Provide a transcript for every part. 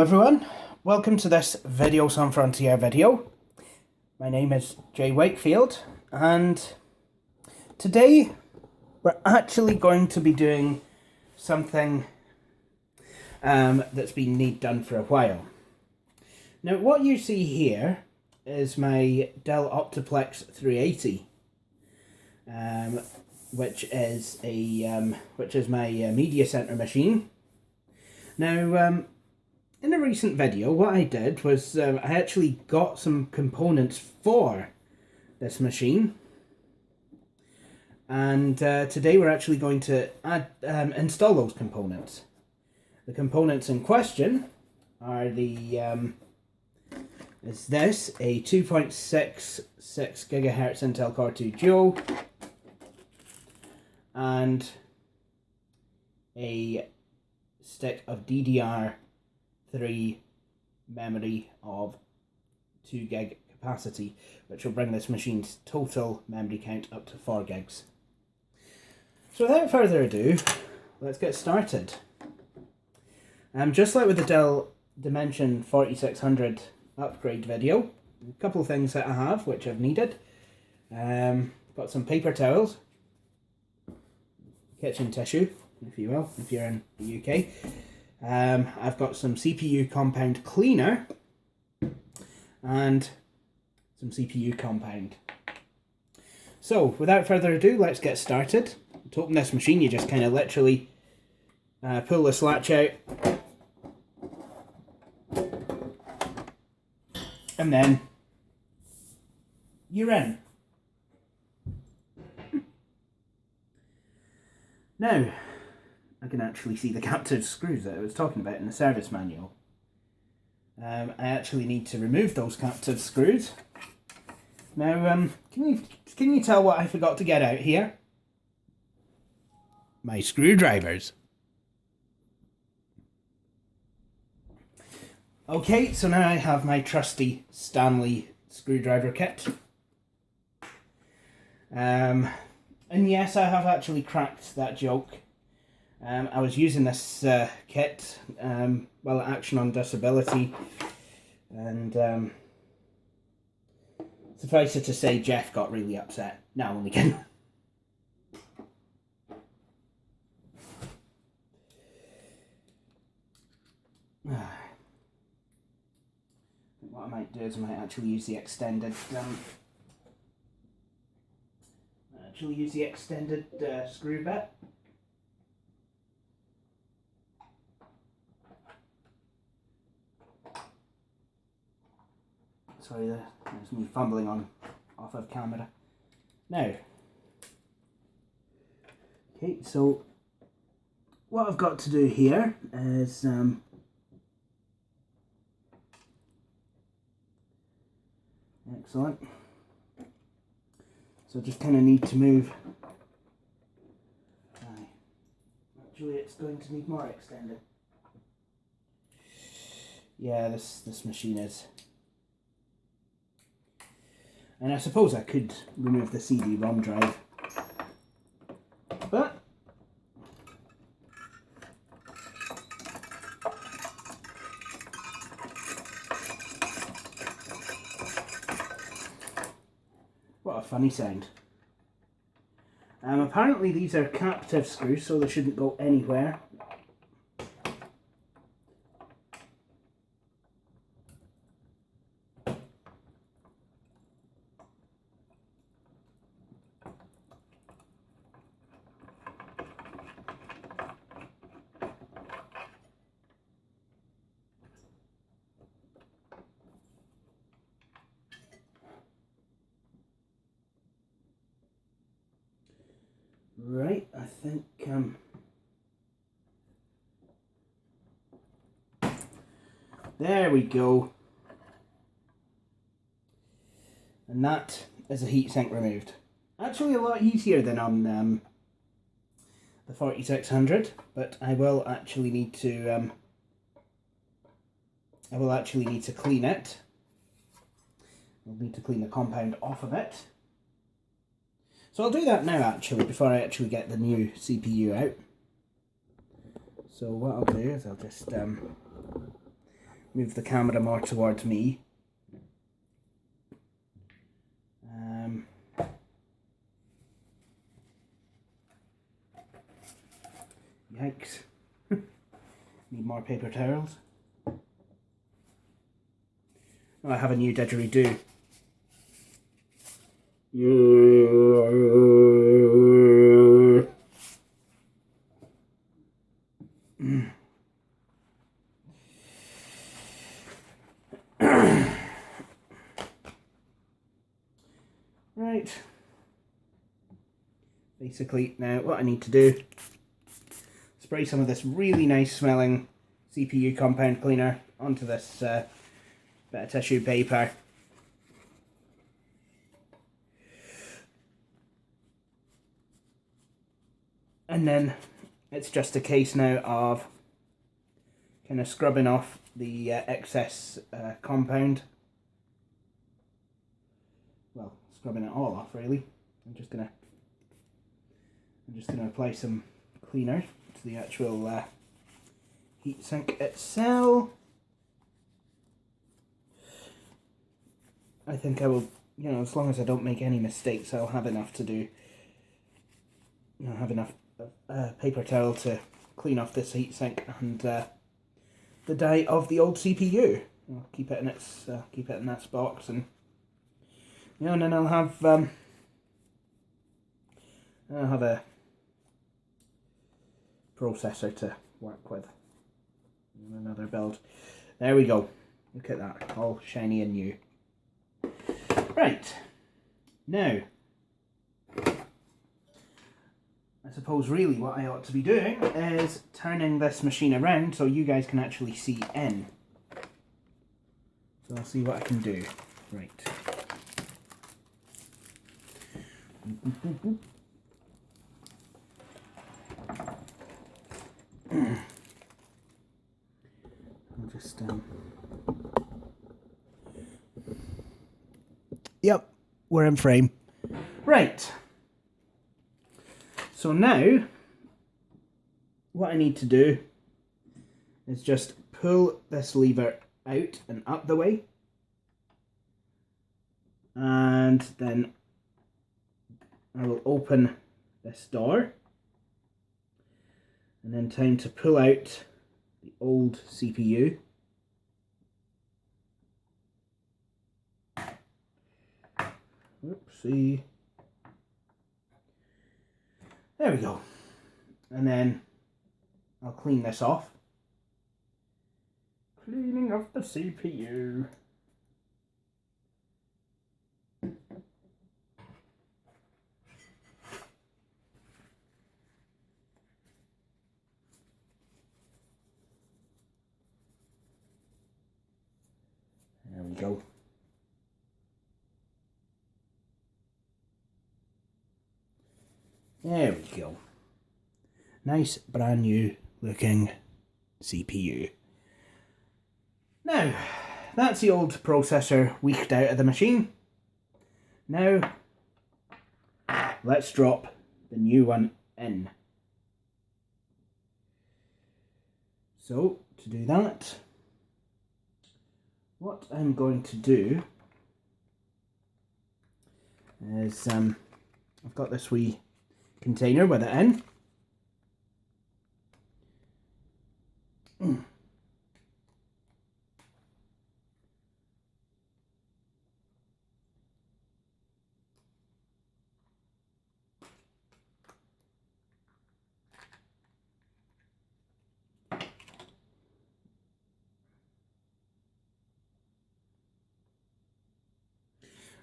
everyone, welcome to this Video Sans Frontier video. My name is Jay Wakefield and today we're actually going to be doing something that's been done for a while. Now what you see here is my Dell Optiplex 380, which is my media center machine. Now in a recent video, what I did was I actually got some components for this machine, and today we're actually going to install those components. The components in question are is this a 2.66 GHz Intel Core 2 Duo and a stick of DDR3 memory of 2 gig capacity, which will bring this machine's total memory count up to 4 gigs. So without further ado, let's get started. Just like with the Dell Dimension 4600 upgrade video, a couple of things that I have which I've needed. Got some paper towels, kitchen tissue if you will, if you're in the UK. I've got some CPU compound cleaner and some CPU compound. So without further ado, let's get started. To open this machine, you just kind of literally pull this latch out and then you're in. Now I can actually see the captive screws that I was talking about in the service manual. I actually need to remove those captive screws. Now, can you tell what I forgot to get out here? My screwdrivers. Okay, so now I have my trusty Stanley screwdriver kit. And yes, I have actually cracked that joke. I was using this kit while at Action on Disability, and suffice it to say, Jeff got really upset. No, I'm only kidding. What I might do is I might actually use the extended screw bit. Sorry, there's me fumbling off of camera. Now, okay, so what I've got to do here is excellent. So just kind of need to move. Actually, it's going to need more extended. Yeah, this machine is. And I suppose I could remove the CD-ROM drive, but what a funny sound. Apparently these are captive screws, so they shouldn't go anywhere. Right, I think there we go. And that is a heatsink removed. Actually a lot easier than on the 4600, but I will actually need to clean it. I'll need to clean the compound off of it. So I'll do that now actually, before I actually get the new CPU out. So what I'll do is I'll just move the camera more towards me. Yikes. Need more paper towels. Oh, I have a new didgeridoo. Right. Basically, now what I need to do, spray some of this really nice smelling CPU compound cleaner onto this bit of tissue paper. And then it's just a case now of kind of scrubbing off the excess compound. Well, scrubbing it all off really. I'm just gonna apply some cleaner to the actual heatsink itself. I think I will, you know, as long as I don't make any mistakes, I'll have enough to do. I'll have enough paper towel to clean off this heatsink and the die of the old CPU. I'll keep it in its box, and yeah, and then I'll have a processor to work with. Another build. There we go. Look at that, all shiny and new. Right, now I suppose really what I ought to be doing is turning this machine around so you guys can actually see in. So I'll see what I can do. Right. I'll just Yep, we're in frame. Right. So now, what I need to do is just pull this lever out and up the way. And then I will open this door. And then time to pull out the old CPU. Oopsie. There we go. And then I'll clean this off. Cleaning off the CPU. There we go. There we go. Nice brand new looking CPU. Now, that's the old processor weaked out of the machine. Now, let's drop the new one in. So, to do that, what I'm going to do is, I've got this wee container with it in.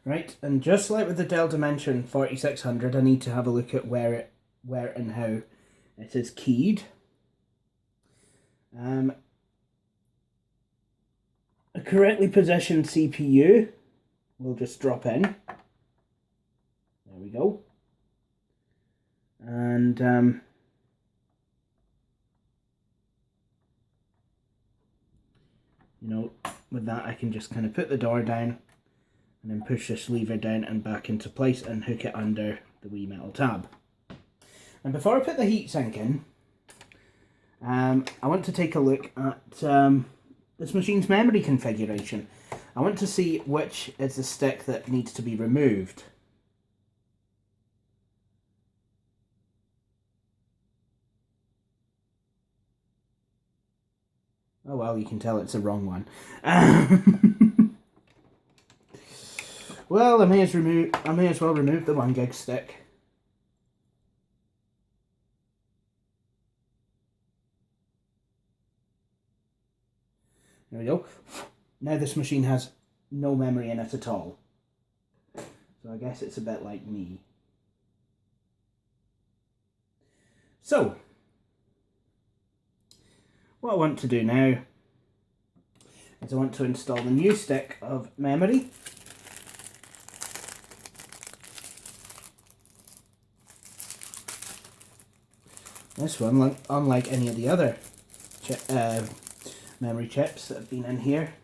Right, and just like with the Dell Dimension 4600, I need to have a look at where and how it is keyed. A correctly positioned CPU will just drop in. There we go. And you know, with that I can just kind of put the door down and then push this lever down and back into place and hook it under the wee metal tab. And before I put the heatsink in, I want to take a look at this machine's memory configuration. I want to see which is the stick that needs to be removed. Oh well, you can tell it's the wrong one. Well, I may as well remove the 1 gig stick. There we go. Now this machine has no memory in it at all. So I guess it's a bit like me. So, what I want to do now is I want to install the new stick of memory. This one, unlike any of the other memory chips that have been in here,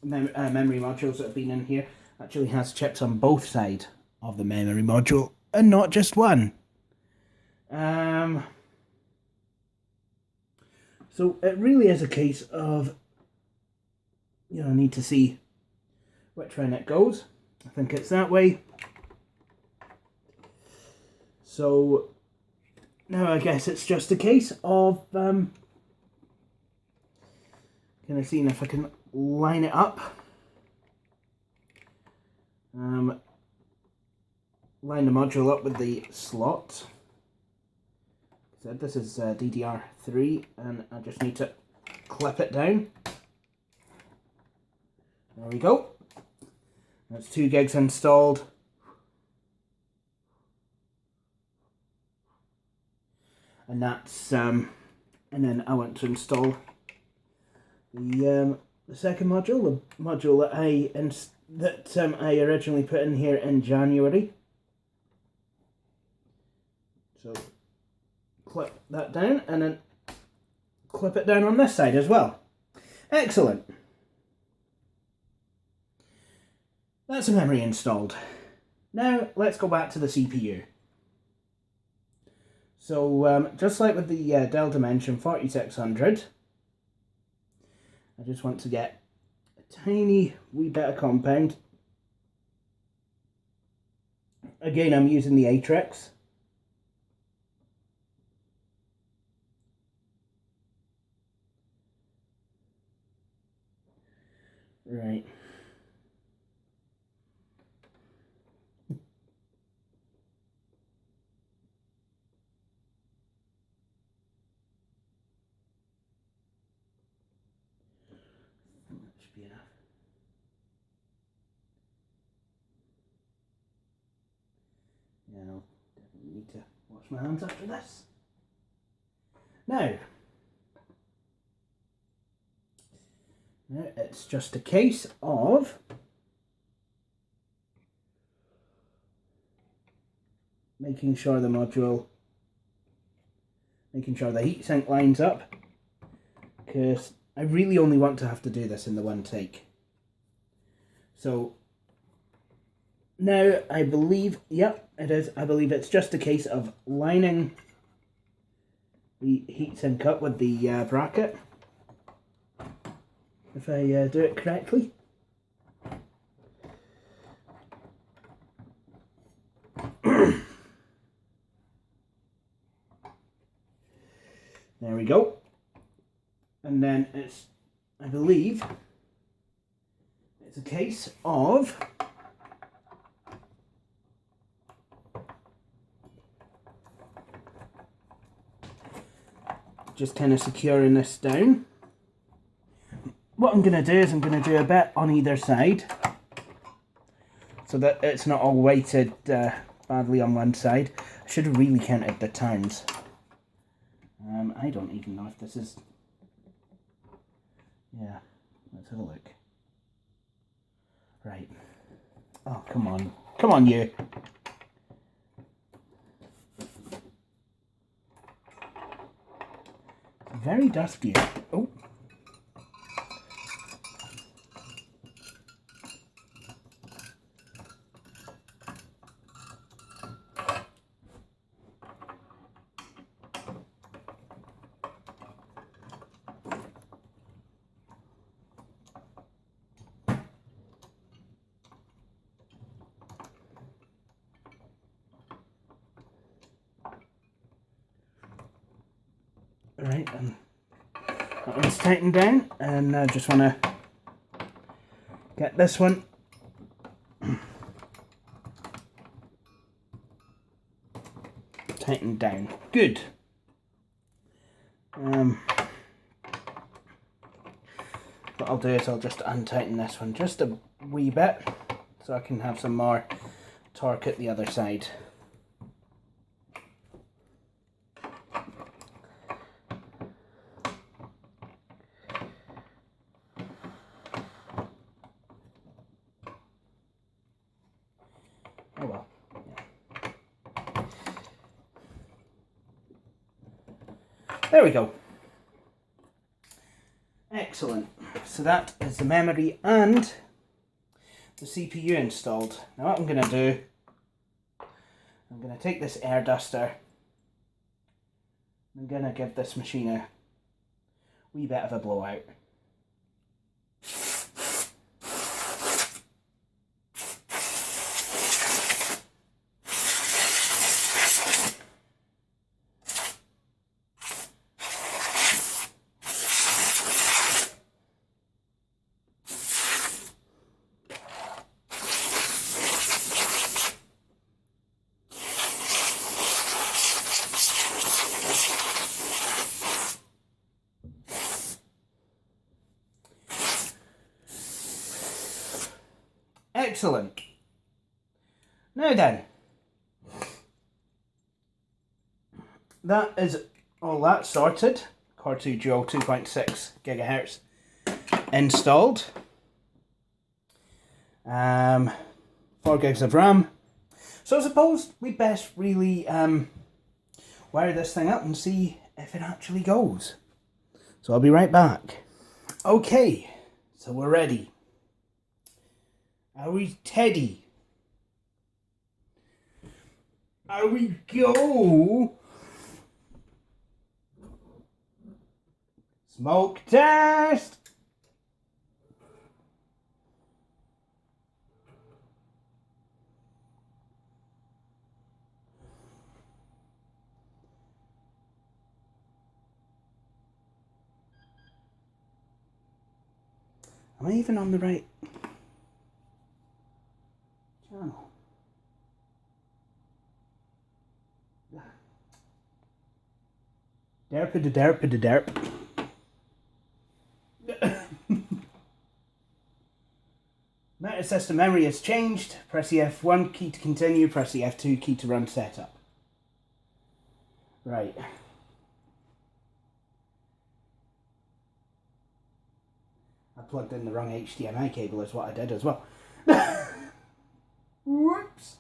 memory modules that have been in here, actually has chips on both sides of the memory module and not just one. So it really is a case of, you know, I need to see which one it goes. I think it's that way. So now I guess it's just a case of kind of seeing if I can line it up. Line the module up with the slot. So this is DDR3 and I just need to clip it down. There we go. That's 2 gigs installed. And that's and then I want to install the second module, the module that I originally put in here in January. So clip that down and then clip it down on this side as well. Excellent. That's the memory installed. Now let's go back to the CPU. So just like with the Dell Dimension 4600, I just want to get a tiny wee bit of compound. Again, I'm using the Atrix. Right. That should be enough. Yeah, I'll definitely need to wash my hands after this. Now it's just a case of making sure the heatsink lines up, because I really only want to have to do this in the one take. So now I believe, yep, it is. I believe it's just a case of lining the heatsink up with the bracket. If I do it correctly. There we go. And then it's, I believe, it's a case of just kind of securing this down. What I'm going to do is I'm going to do a bit on either side so that it's not all weighted badly on one side. I should have really counted the turns. I don't even know if this is... Yeah, let's have a look. Right. Oh, come on. Come on, you. Very dusty. Oh. Right, and that one's tightened down, and I just want to get this one tightened down. Good. What I'll do is I'll just untighten this one just a wee bit so I can have some more torque at the other side. Oh well. Yeah. There we go. Excellent. So that is the memory and the CPU installed. Now what I'm going to do, I'm going to take this air duster, I'm going to give this machine a wee bit of a blowout. Excellent. Now then, that is all that sorted. Core 2 Dual 2.6 gigahertz installed. 4 gigs of RAM. So I suppose we best really wire this thing up and see if it actually goes. So I'll be right back. Okay, so we're ready. Are we Teddy? Are we go? Smoke test! Am I even on the right channel? Derp. Motor system memory has changed. Press the F1 key to continue, press the F2 key to run setup. Right. I plugged in the wrong HDMI cable is what I did as well. Whoops.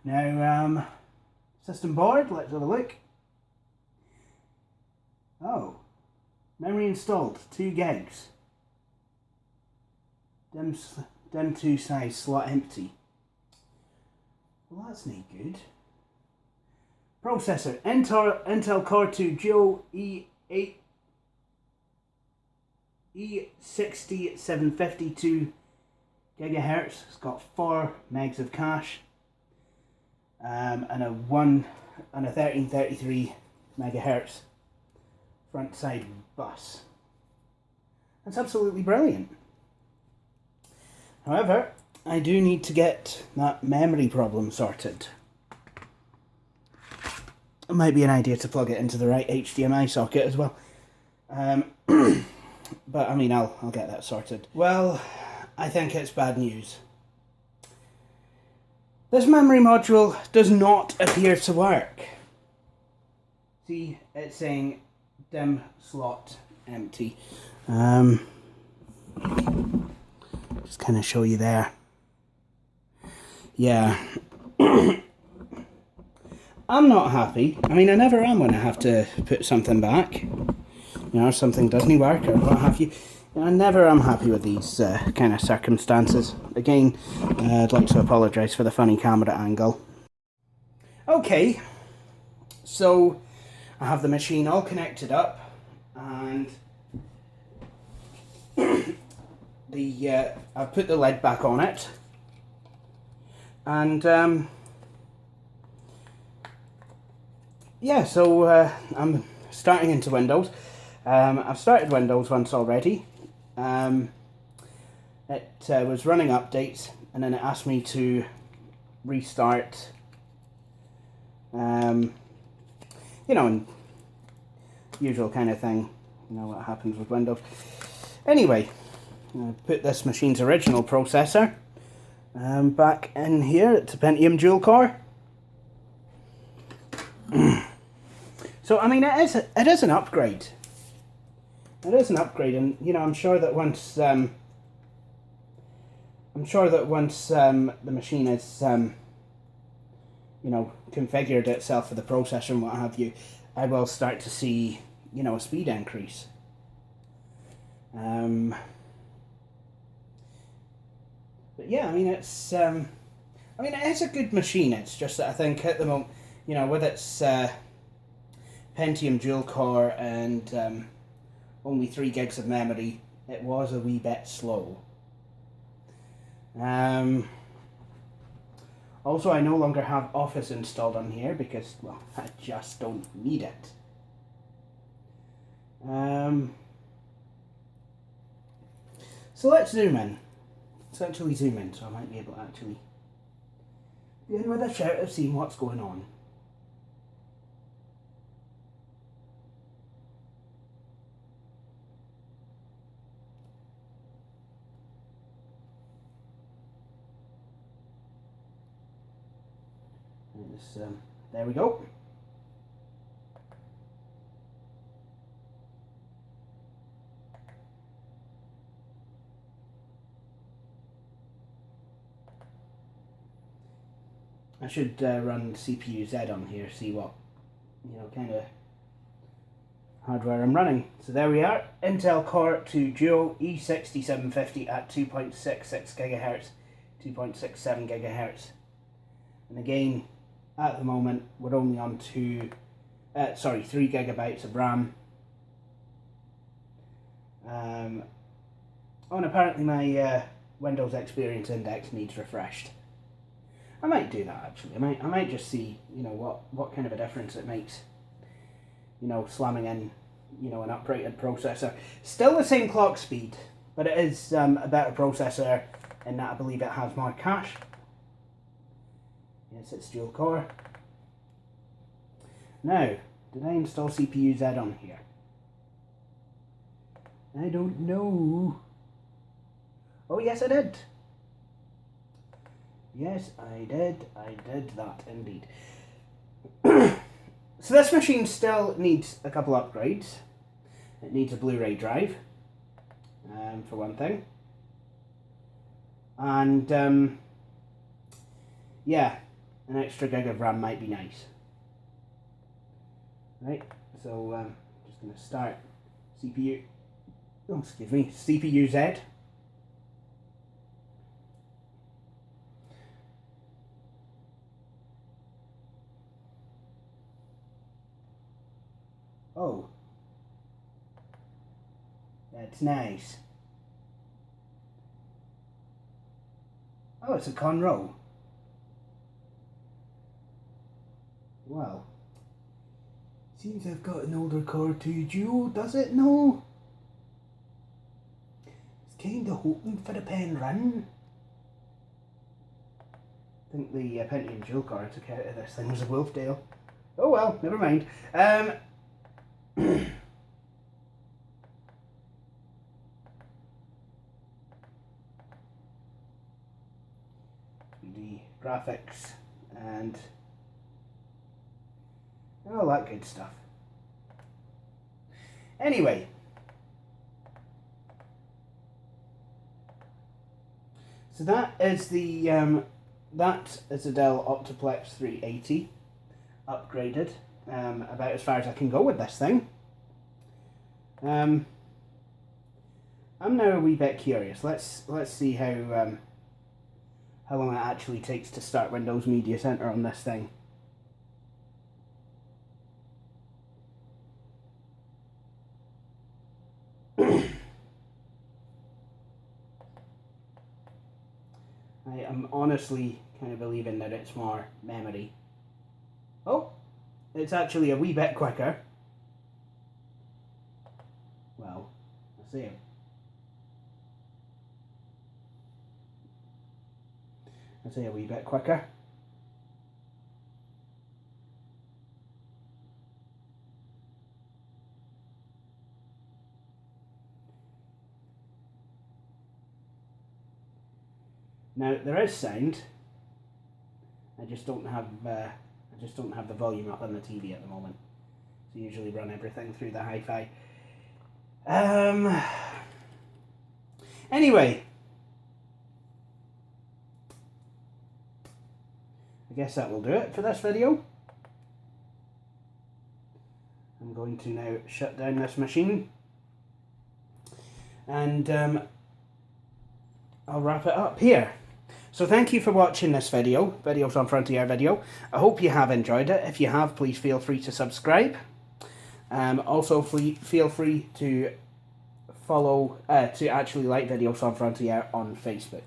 Now, system board, let's have a look. Oh, memory installed, 2 gigs. DIMM 2 size slot empty. Well, that's not good. Processor, Intel Core 2 Dual E60 752 gigahertz. It's got 4 megs of cache, and a 1333 megahertz front side bus. That's absolutely brilliant. However, I do need to get that memory problem sorted. It might be an idea to plug it into the right HDMI socket as well. But I mean, I'll get that sorted. Well, I think it's bad news. This memory module does not appear to work. See, it's saying DIMM slot empty. Just kind of show you there. Yeah. I'm not happy. I mean, I never am when I have to put something back. You know, if something doesn't work or what have you. I never am happy with these kind of circumstances. Again, I'd like to apologise for the funny camera angle. Okay, so I have the machine all connected up, and I've put the lid back on it, and yeah, so I'm starting into Windows. I've started Windows once already. It was running updates, and then it asked me to restart. You know, and usual kind of thing. You know what happens with Windows. Anyway, I put this machine's original processor back in here. It's a Pentium Dual Core. So I mean, it is an upgrade. It is an upgrade, and you know, I'm sure that once the machine is you know, configured itself for the processor and what have you, I will start to see, you know, a speed increase. But yeah, I mean, it is a good machine. It's just that I think at the moment, you know, with its Pentium Dual Core and only 3 gigs of memory, it was a wee bit slow. Also, I no longer have Office installed on here because, well, I just don't need it. So let's zoom in. Let's actually zoom in, so I might be able to actually begin with a shout of seeing what's going on. There we go. I should run CPU Z on here, see what, you know, kind of hardware I'm running. So there we are, Intel Core 2 Duo E6750 at 2.66 GHz, 2.67 GHz. And again, at the moment, we're only on 3 gigabytes of RAM. And apparently my Windows Experience Index needs refreshed. I might do that actually. I might just see, you know, what kind of a difference it makes. You know, slamming in, you know, an uprated processor. Still the same clock speed, but it is a better processor in that I believe it has more cache. Yes, it's dual core. Now, did I install CPU Z on here? I don't know. Oh yes, I did. Yes, I did that indeed. So this machine still needs a couple upgrades. It needs a Blu-ray drive, for one thing. And, yeah, an extra gig of RAM might be nice. Right, so just going to start CPU, oh, excuse me, CPU Z. Oh, that's nice. Oh, it's a Conroe. Well, seems I've got an older Core 2 Duo, does it? No. It's kinda hoping for a pen run. I think the Pentium Dual Core I took out of this thing was a Wolfdale. Oh well, never mind. 3D graphics and all that good stuff. Anyway, so that is the Dell Optiplex 380 upgraded. About as far as I can go with this thing. I'm now a wee bit curious. Let's see how long it actually takes to start Windows Media Center on this thing. I am honestly kind of believing that it's more memory. Oh, it's actually a wee bit quicker. see. I'll say a wee bit quicker. Now there is sound. I just don't have the volume up on the TV at the moment. So I usually run everything through the hi-fi. Anyway, I guess that will do it for this video. I'm going to now shut down this machine, and I'll wrap it up here. So thank you for watching this video, Videos on Frontier video. I hope you have enjoyed it. If you have, please feel free to subscribe. Also, feel free to follow, to actually like Videos on Frontier on Facebook.